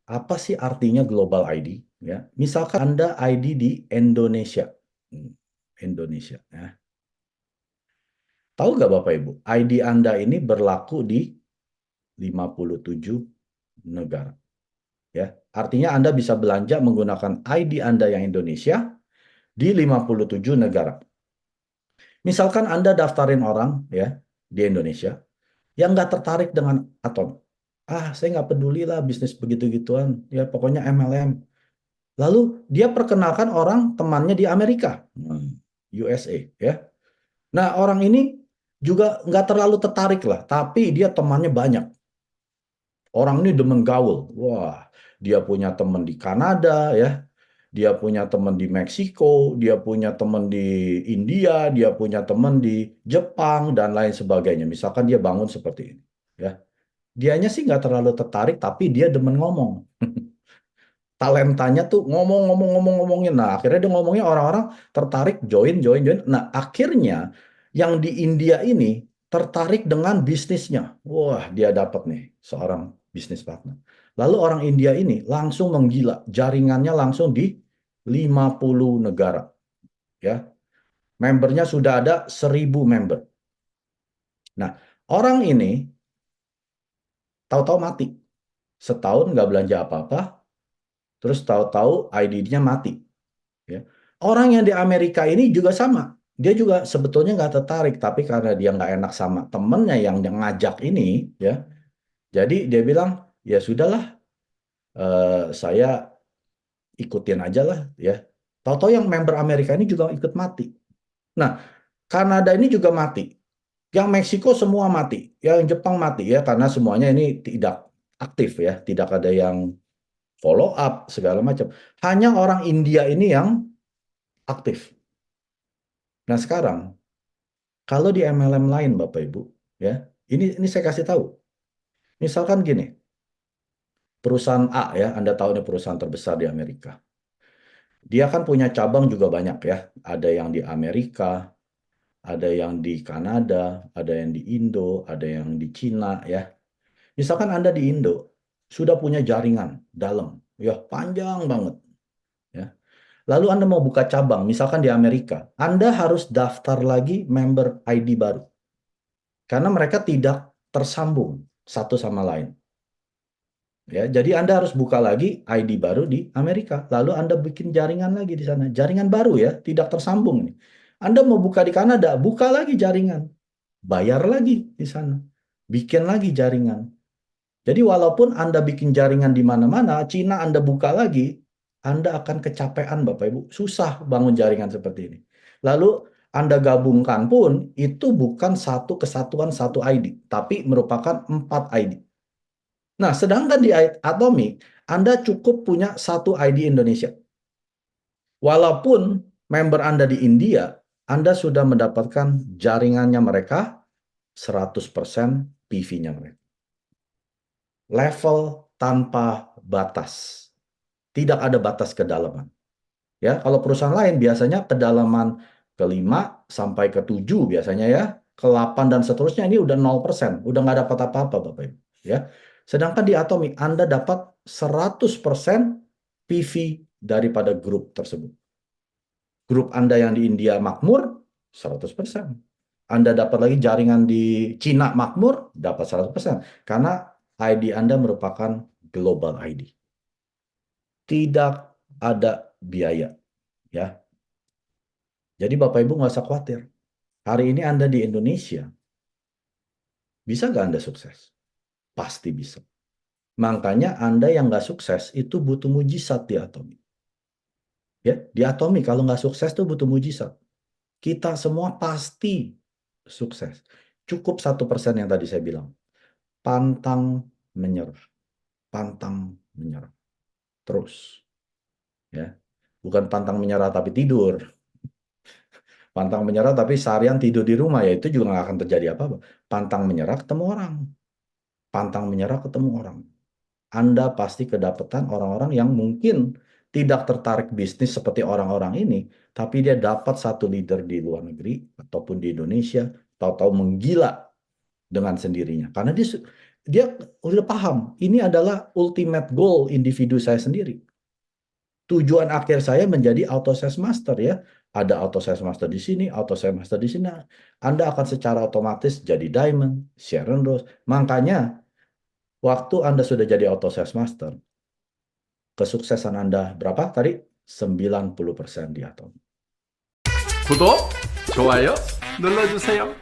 Apa sih artinya global ID? Ya, misalkan Anda ID di Indonesia. Indonesia. Ya. Tahu nggak Bapak Ibu, ID Anda ini berlaku di 57 negara. Ya, artinya Anda bisa belanja menggunakan ID Anda yang Indonesia di 57 negara. Misalkan Anda daftarin orang ya di Indonesia yang nggak tertarik dengan Atom. Saya nggak peduli lah bisnis begitu-gituan. Ya, pokoknya MLM. Lalu dia perkenalkan orang temannya di Amerika, USA, ya. Nah, orang ini juga nggak terlalu tertarik lah, tapi dia temannya banyak. Orang ini demen gaul. Wah, dia punya teman di Kanada, ya. Dia punya teman di Meksiko, dia punya teman di India, dia punya teman di Jepang, dan lain sebagainya. Misalkan dia bangun seperti ini, ya. Dianya sih nggak terlalu tertarik, tapi dia demen ngomong. Talentanya tuh ngomongin. Nah, akhirnya dia ngomongnya orang-orang tertarik join. Nah, akhirnya yang di India ini tertarik dengan bisnisnya. Wah, dia dapat nih seorang bisnis partner. Lalu orang India ini langsung menggila, jaringannya langsung di 50 negara, ya. Membernya sudah ada 1.000 member. Nah, orang ini tahu-tahu mati. Setahun nggak belanja apa-apa, terus tahu-tahu ID-nya mati. Ya. Orang yang di Amerika ini juga sama. Dia juga sebetulnya nggak tertarik, tapi karena dia nggak enak sama temennya yang ngajak ini, ya. Jadi dia bilang, ya sudahlah, saya ikutin aja lah, ya. Tahu-tahu yang member Amerika ini juga ikut mati. Nah, Kanada ini juga mati. Yang Meksiko semua mati. Yang Jepang mati ya, karena semuanya ini tidak aktif ya, tidak ada yang follow up segala macam. Hanya orang India ini yang aktif. Nah sekarang kalau di MLM lain, Bapak Ibu, ya, ini saya kasih tahu. Misalkan gini, perusahaan A ya, Anda tahu ini perusahaan terbesar di Amerika. Dia kan punya cabang juga banyak ya. Ada yang di Amerika, ada yang di Kanada, ada yang di Indo, ada yang di Cina ya. Misalkan Anda di Indo sudah punya jaringan dalam, ya panjang banget. Ya. Lalu Anda mau buka cabang, misalkan di Amerika, Anda harus daftar lagi member ID baru. Karena mereka tidak tersambung satu sama lain. Ya, jadi Anda harus buka lagi ID baru di Amerika. Lalu Anda bikin jaringan lagi di sana. Jaringan baru ya, tidak tersambung nih. Anda mau buka di Kanada, buka lagi jaringan. Bayar lagi di sana. Bikin lagi jaringan. Jadi walaupun Anda bikin jaringan di mana-mana, Cina Anda buka lagi, Anda akan kecapean Bapak Ibu. Susah bangun jaringan seperti ini. Lalu Anda gabungkan pun, itu bukan satu kesatuan satu ID, tapi merupakan 4 ID. Nah, sedangkan di Atomic, Anda cukup punya satu ID Indonesia. Walaupun member Anda di India, Anda sudah mendapatkan jaringannya mereka 100% PV-nya mereka. Level tanpa batas. Tidak ada batas kedalaman. Ya, kalau perusahaan lain biasanya kedalaman ke 5 sampai ke 7 biasanya ya. Ke 8 dan seterusnya ini udah 0%, udah nggak dapat apa-apa Bapak Ibu. Ya. Sedangkan di Atomic Anda dapat 100% PV daripada grup tersebut. Grup Anda yang di India makmur 100%. Anda dapat lagi jaringan di Cina makmur dapat 100%. Karena ID Anda merupakan global ID. Tidak ada biaya, ya. Jadi Bapak Ibu nggak usah khawatir. Hari ini Anda di Indonesia, bisa nggak Anda sukses? Pasti bisa. Makanya Anda yang nggak sukses itu butuh mujizat di Atomi. Ya, di Atomi kalau nggak sukses itu butuh mujizat. Kita semua pasti sukses. Cukup 1% yang tadi saya bilang. Pantang menyerah. Pantang menyerah. Terus. Ya. Bukan pantang menyerah tapi tidur. Pantang menyerah tapi seharian tidur di rumah, ya itu juga nggak akan terjadi apa-apa. Pantang menyerah ketemu orang. Pantang menyerah ketemu orang. Anda pasti kedapatan orang-orang yang mungkin tidak tertarik bisnis seperti orang-orang ini, tapi dia dapat satu leader di luar negeri ataupun di Indonesia, tahu-tahu menggila dengan sendirinya. Karena dia udah paham, ini adalah ultimate goal individu saya sendiri. Tujuan akhir saya menjadi auto sales master ya. Ada auto sales master di sini, auto sales master di sini. Anda akan secara otomatis jadi diamond, Sharon Rose. Makanya waktu Anda sudah jadi auto sales master, kesuksesan Anda berapa tadi? 90% di atom. 구독, 좋아요 눌러주세요.